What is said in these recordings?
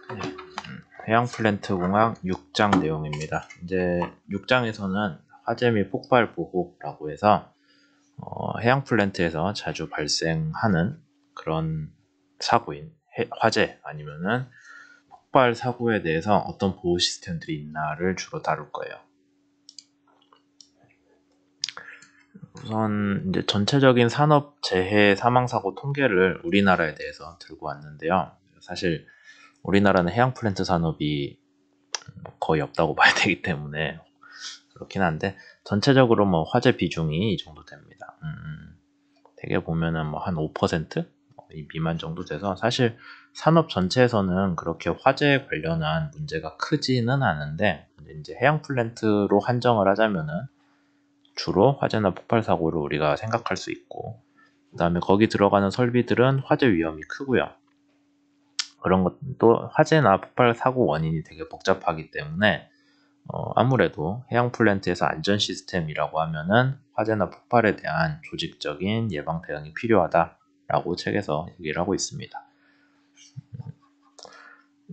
네, 해양 플랜트 공학 6장 내용입니다. 이제 6장에서는 화재 및 폭발 보호라고 해서 해양 플랜트에서 자주 발생하는 그런 사고인 화재 아니면은 폭발 사고에 대해서 어떤 보호 시스템들이 있나를 주로 다룰 거예요. 우선 이제 전체적인 산업 재해 사망 사고 통계를 우리나라에 대해서 들고 왔는데요. 사실 우리나라는 해양 플랜트 산업이 거의 없다고 봐야 되기 때문에 그렇긴 한데 전체적으로 뭐 화재 비중이 이 정도 됩니다. 되게 보면은 뭐 한 5% 미만 정도 돼서 사실 산업 전체에서는 그렇게 화재에 관련한 문제가 크지는 않은데 이제 해양 플랜트로 한정을 하자면은 주로 화재나 폭발 사고를 우리가 생각할 수 있고 그다음에 거기 들어가는 설비들은 화재 위험이 크고요. 그런 것도 화재나 폭발 사고 원인이 되게 복잡하기 때문에 아무래도 해양 플랜트에서 안전 시스템이라고 하면은 화재나 폭발에 대한 조직적인 예방 대응이 필요하다라고 책에서 얘기를 하고 있습니다.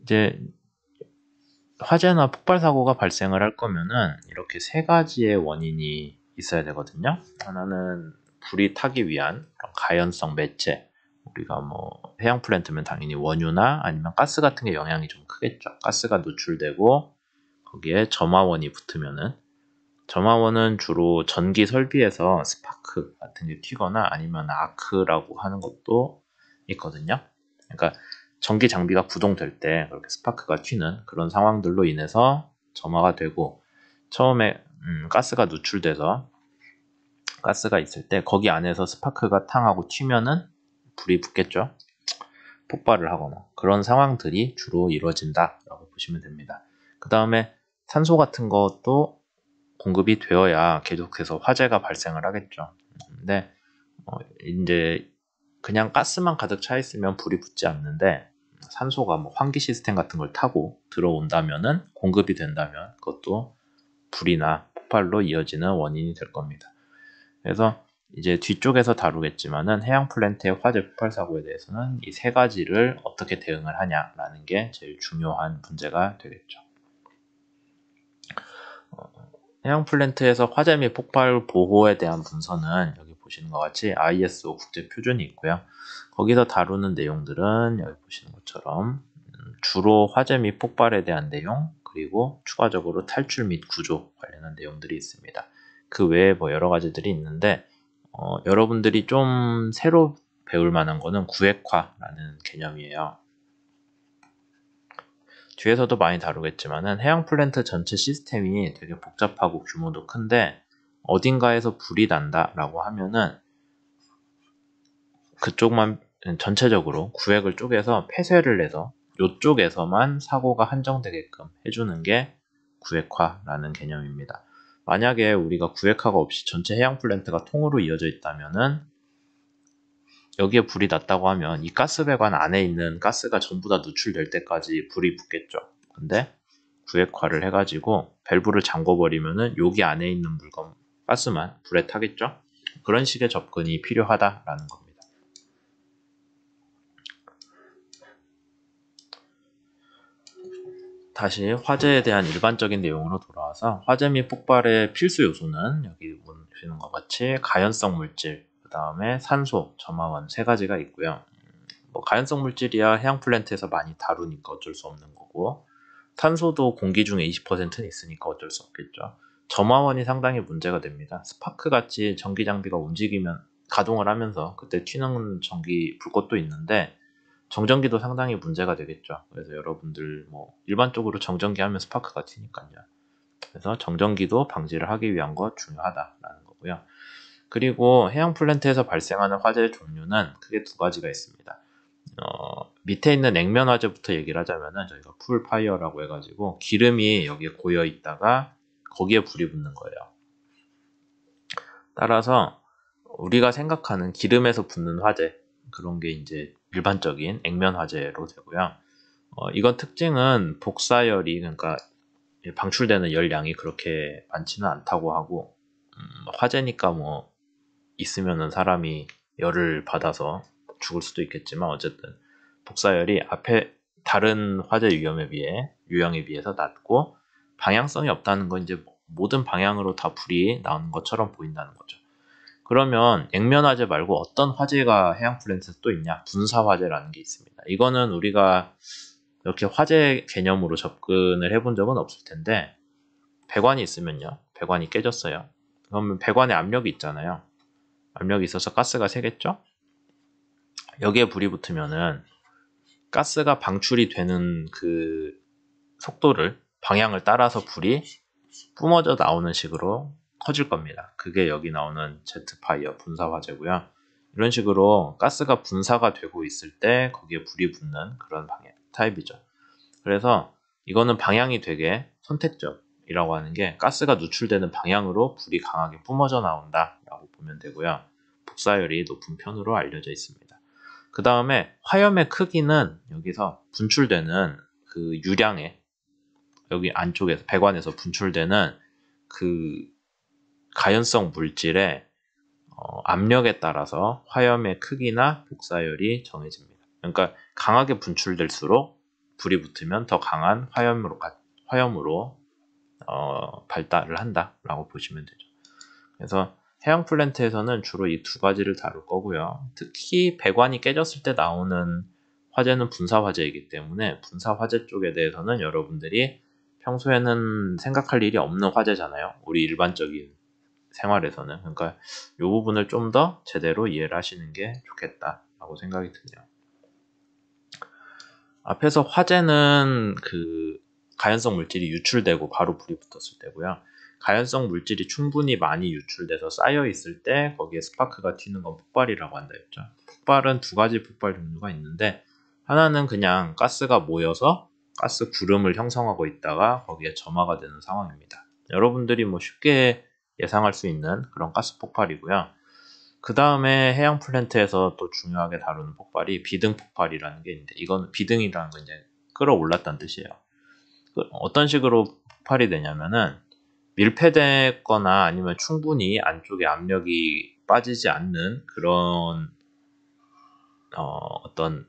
이제 화재나 폭발 사고가 발생을 할 거면은 이렇게 세 가지의 원인이 있어야 되거든요. 하나는 불이 타기 위한 가연성 매체. 우리가 뭐 해양 플랜트면 당연히 원유나 아니면 가스 같은 게 영향이 좀 크겠죠. 가스가 노출되고 거기에 점화원이 붙으면은 점화원은 주로 전기 설비에서 스파크 같은 게 튀거나 아니면 아크라고 하는 것도 있거든요. 그러니까 전기 장비가 구동될 때 그렇게 스파크가 튀는 그런 상황들로 인해서 점화가 되고 처음에 가스가 누출돼서 가스가 있을 때 거기 안에서 스파크가 탕하고 튀면은 불이 붙겠죠. 폭발을 하거나 그런 상황들이 주로 이루어진다라고 보시면 됩니다. 그 다음에 산소 같은 것도 공급이 되어야 계속해서 화재가 발생을 하겠죠. 근데 이제 그냥 가스만 가득 차 있으면 불이 붙지 않는데 산소가 뭐 환기 시스템 같은 걸 타고 들어온다면은 공급이 된다면 그것도 불이나 폭발로 이어지는 원인이 될 겁니다. 그래서 이제 뒤쪽에서 다루겠지만은 해양 플랜트의 화재 폭발 사고에 대해서는 이 세 가지를 어떻게 대응을 하냐라는 게 제일 중요한 문제가 되겠죠. 해양 플랜트에서 화재 및 폭발 보호에 대한 문서는 여기 보시는 것 같이 ISO 국제 표준이 있고요. 거기서 다루는 내용들은 여기 보시는 것처럼 주로 화재 및 폭발에 대한 내용 그리고 추가적으로 탈출 및 구조 관련한 내용들이 있습니다. 그 외에 뭐 여러 가지들이 있는데 여러분들이 좀 새로 배울 만한 거는 구획화라는 개념이에요. 뒤에서도 많이 다루겠지만은 해양 플랜트 전체 시스템이 되게 복잡하고 규모도 큰데 어딘가에서 불이 난다라고 하면은 그쪽만 전체적으로 구획을 쪼개서 폐쇄를 해서 이쪽에서만 사고가 한정되게끔 해주는 게 구획화라는 개념입니다. 만약에 우리가 구획화가 없이 전체 해양 플랜트가 통으로 이어져 있다면은 여기에 불이 났다고 하면 이 가스배관 안에 있는 가스가 전부 다 누출될 때까지 불이 붙겠죠. 근데 구획화를 해가지고 밸브를 잠궈버리면은 여기 안에 있는 물건 가스만 불에 타겠죠. 그런 식의 접근이 필요하다라는 겁니다. 다시 화재에 대한 일반적인 내용으로 돌아와서 화재 및 폭발의 필수 요소는 여기 보시는 것 같이 가연성 물질, 그 다음에 산소, 점화원 세 가지가 있고요. 뭐 가연성 물질이야 해양 플랜트에서 많이 다루니까 어쩔 수 없는 거고 산소도 공기 중에 20%는 있으니까 어쩔 수 없겠죠. 점화원이 상당히 문제가 됩니다. 스파크 같이 전기 장비가 움직이면 가동을 하면서 그때 튀는 전기 불꽃도 있는데 정전기도 상당히 문제가 되겠죠. 그래서 여러분들 뭐 일반적으로 정전기 하면 스파크가 튀니까요. 그래서 정전기도 방지를 하기 위한 거 중요하다라는 거고요. 그리고 해양 플랜트에서 발생하는 화재의 종류는 크게 두 가지가 있습니다. 밑에 있는 냉면 화재부터 얘기를 하자면은 저희가 풀 파이어라고 해가지고 기름이 여기에 고여 있다가 거기에 불이 붙는 거예요. 따라서 우리가 생각하는 기름에서 붙는 화재 그런 게 이제 일반적인 액면 화재로 되고요. 이건 특징은 복사열이 그러니까 방출되는 열량이 그렇게 많지는 않다고 하고 화재니까 뭐 있으면은 사람이 열을 받아서 죽을 수도 있겠지만 어쨌든 복사열이 앞에 다른 화재 유형에 비해서 낮고 방향성이 없다는 건 이제 모든 방향으로 다 불이 나오는 것처럼 보인다는 거죠. 그러면 액면 화재 말고 어떤 화재가 해양 플랜트에서 또 있냐? 분사 화재라는 게 있습니다. 이거는 우리가 이렇게 화재 개념으로 접근을 해본 적은 없을 텐데 배관이 있으면요. 배관이 깨졌어요. 그러면 배관에 압력이 있잖아요. 압력이 있어서 가스가 새겠죠? 여기에 불이 붙으면은 가스가 방출이 되는 그 속도를 방향을 따라서 불이 뿜어져 나오는 식으로 커질 겁니다. 그게 여기 나오는 제트파이어 분사 화재고요. 이런 식으로 가스가 분사가 되고 있을 때 거기에 불이 붙는 그런 방향 타입이죠. 그래서 이거는 방향이 되게 선택적이라고 하는 게 가스가 누출되는 방향으로 불이 강하게 뿜어져 나온다라고 보면 되고요. 복사율이 높은 편으로 알려져 있습니다. 그 다음에 화염의 크기는 여기서 분출되는 그 유량의 여기 안쪽에서 배관에서 분출되는 그 가연성 물질의 압력에 따라서 화염의 크기나 복사율이 정해집니다. 그러니까 강하게 분출될수록 불이 붙으면 더 강한 화염으로 발달을 한다라고 보시면 되죠. 그래서 해양 플랜트에서는 주로 이 두 가지를 다룰 거고요. 특히 배관이 깨졌을 때 나오는 화재는 분사 화재이기 때문에 분사 화재 쪽에 대해서는 여러분들이 평소에는 생각할 일이 없는 화재잖아요. 우리 일반적인 생활에서는. 그러니까 이 부분을 좀 더 제대로 이해를 하시는 게 좋겠다라고 생각이 드네요. 앞에서 화재는 그 가연성 물질이 유출되고 바로 불이 붙었을 때고요. 가연성 물질이 충분히 많이 유출돼서 쌓여 있을 때 거기에 스파크가 튀는 건 폭발이라고 한다 했죠. 폭발은 두 가지 폭발 종류가 있는데 하나는 그냥 가스가 모여서 가스 구름을 형성하고 있다가 거기에 점화가 되는 상황입니다. 여러분들이 뭐 쉽게 예상할 수 있는 그런 가스 폭발이고요. 그 다음에 해양 플랜트에서 또 중요하게 다루는 폭발이 비등 폭발이라는 게 있는데 이건 비등이라는 건 이제 끌어올랐다는 뜻이에요. 어떤 식으로 폭발이 되냐면은 밀폐됐거나 아니면 충분히 안쪽에 압력이 빠지지 않는 그런 어떤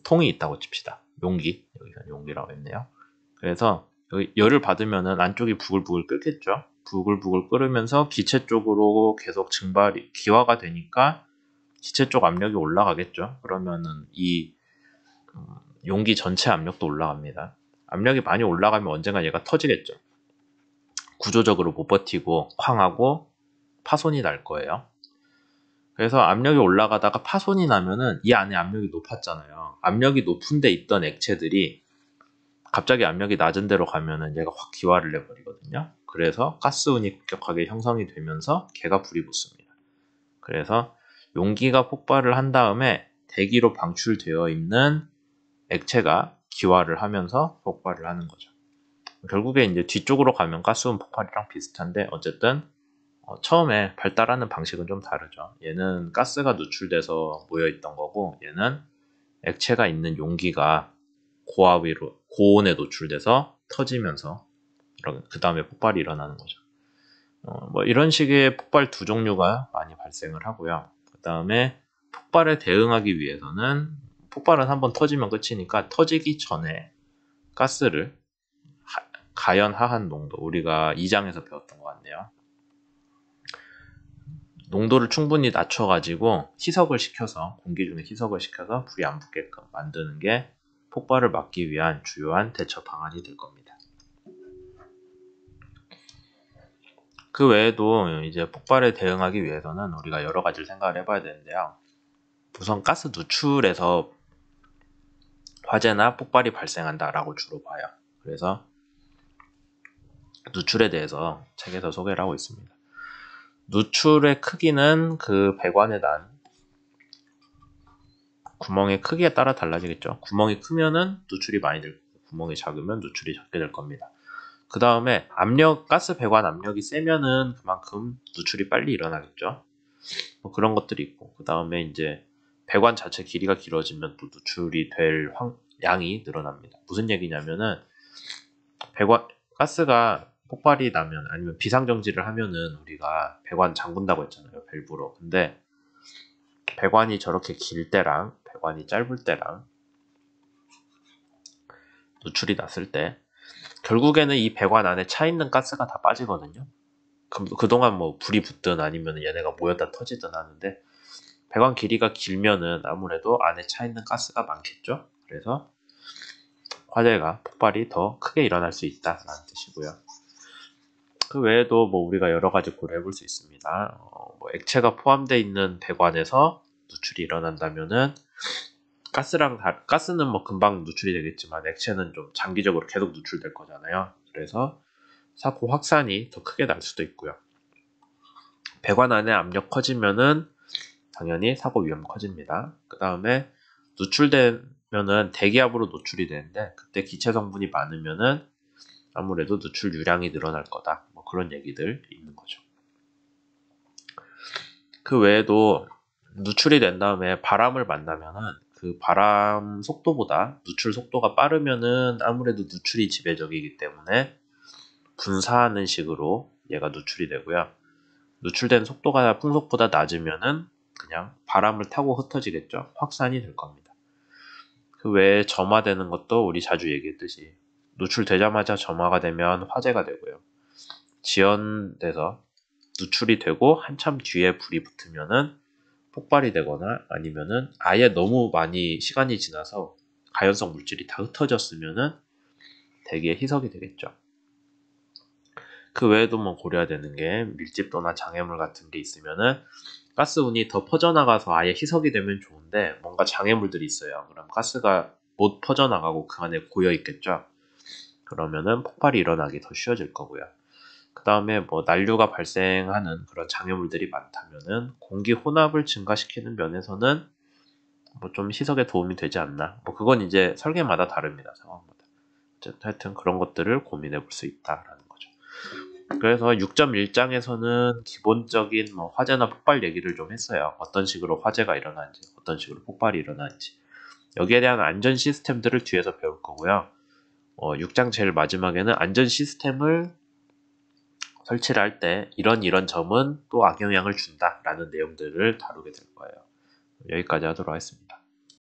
통이 있다고 칩시다. 용기, 여기서 용기라고 했네요. 그래서 여기 열을 받으면은 안쪽이 부글부글 끓겠죠. 부글부글 끓으면서 기체 쪽으로 계속 기화가 되니까 기체 쪽 압력이 올라가겠죠. 그러면은 이 용기 전체 압력도 올라갑니다. 압력이 많이 올라가면 언젠가 얘가 터지겠죠. 구조적으로 못 버티고 쾅 하고 파손이 날 거예요. 그래서 압력이 올라가다가 파손이 나면은 이 안에 압력이 높았잖아요. 압력이 높은 데 있던 액체들이 갑자기 압력이 낮은 데로 가면은 얘가 확 기화를 내버리거든요. 그래서 가스운이 급격하게 형성이 되면서 걔가 불이 붙습니다. 그래서 용기가 폭발을 한 다음에 대기로 방출되어 있는 액체가 기화를 하면서 폭발을 하는 거죠. 결국에 이제 뒤쪽으로 가면 가스운 폭발이랑 비슷한데 어쨌든 처음에 발달하는 방식은 좀 다르죠. 얘는 가스가 누출돼서 모여있던 거고 얘는 액체가 있는 용기가 고온에 노출돼서 터지면서 그 다음에 폭발이 일어나는 거죠. 뭐 이런 식의 폭발 두 종류가 많이 발생을 하고요. 그 다음에 폭발에 대응하기 위해서는 폭발은 한번 터지면 끝이니까 터지기 전에 가스를 가연 하한 농도, 우리가 2장에서 배웠던 것 같네요. 농도를 충분히 낮춰가지고 희석을 시켜서 공기 중에 희석을 시켜서 불이 안 붙게끔 만드는 게 폭발을 막기 위한 주요한 대처 방안이 될 겁니다. 그 외에도 이제 폭발에 대응하기 위해서는 우리가 여러 가지를 생각을 해봐야 되는데요. 우선 가스 누출에서 화재나 폭발이 발생한다라고 주로 봐요. 그래서 누출에 대해서 책에서 소개를 하고 있습니다. 누출의 크기는 그 배관에 난 구멍의 크기에 따라 달라지겠죠. 구멍이 크면은 누출이 많이 될 거고 구멍이 작으면 누출이 작게 될 겁니다. 그 다음에 가스 배관 압력이 세면은 그만큼 누출이 빨리 일어나겠죠. 뭐 그런 것들이 있고 그 다음에 이제 배관 자체 길이가 길어지면 또 누출이 될 양이 늘어납니다. 무슨 얘기냐면은 가스가 폭발이 나면 아니면 비상정지를 하면은 우리가 배관 잠근다고 했잖아요. 밸브로. 근데 배관이 저렇게 길 때랑 배관이 짧을 때랑 누출이 났을 때 결국에는 이 배관 안에 차 있는 가스가 다 빠지거든요. 그동안 뭐 불이 붙든 아니면 얘네가 모였다 터지든 하는데 배관 길이가 길면은 아무래도 안에 차 있는 가스가 많겠죠. 그래서 화재가 폭발이 더 크게 일어날 수 있다라는 뜻이고요. 그 외에도 뭐 우리가 여러 가지 고려해 볼 수 있습니다. 뭐 액체가 포함되어 있는 배관에서 누출이 일어난다면은 가스는 뭐 금방 누출이 되겠지만 액체는 좀 장기적으로 계속 누출될 거잖아요. 그래서 사고 확산이 더 크게 날 수도 있고요. 배관 안에 압력 커지면은 당연히 사고 위험 커집니다. 그 다음에 누출되면은 대기압으로 노출이 되는데 그때 기체 성분이 많으면은 아무래도 누출 유량이 늘어날 거다. 뭐 그런 얘기들 있는 거죠. 그 외에도 누출이 된 다음에 바람을 만나면은 그 바람 속도보다 누출 속도가 빠르면은 아무래도 누출이 지배적이기 때문에 분사하는 식으로 얘가 누출이 되고요. 누출된 속도가 풍속보다 낮으면은 그냥 바람을 타고 흩어지겠죠. 확산이 될 겁니다. 그 외에 점화되는 것도 우리 자주 얘기했듯이 누출되자마자 점화가 되면 화재가 되고요. 지연돼서 누출이 되고 한참 뒤에 불이 붙으면은 폭발이 되거나 아니면은 아예 너무 많이 시간이 지나서 가연성 물질이 다 흩어졌으면은 대기에 희석이 되겠죠. 그 외에도 뭐 고려해야 되는 게 밀집도나 장애물 같은 게 있으면은 가스운이 더 퍼져나가서 아예 희석이 되면 좋은데 뭔가 장애물들이 있어요. 그럼 가스가 못 퍼져나가고 그 안에 고여 있겠죠. 그러면은 폭발이 일어나기 더 쉬워질 거고요. 그 다음에 뭐 난류가 발생하는 그런 장애물들이 많다면은 공기 혼합을 증가시키는 면에서는 뭐 좀 희석에 도움이 되지 않나. 뭐 그건 이제 설계마다 다릅니다. 상황마다. 어쨌든 하여튼 그런 것들을 고민해 볼 수 있다라는 거죠. 그래서 6.1장에서는 기본적인 뭐 화재나 폭발 얘기를 좀 했어요. 어떤 식으로 화재가 일어나는지, 어떤 식으로 폭발이 일어나는지. 여기에 대한 안전 시스템들을 뒤에서 배울 거고요. 6장 제일 마지막에는 안전 시스템을 설치를 할 때 이런 점은 또 악영향을 준다라는 내용들을 다루게 될 거예요. 여기까지 하도록 하겠습니다.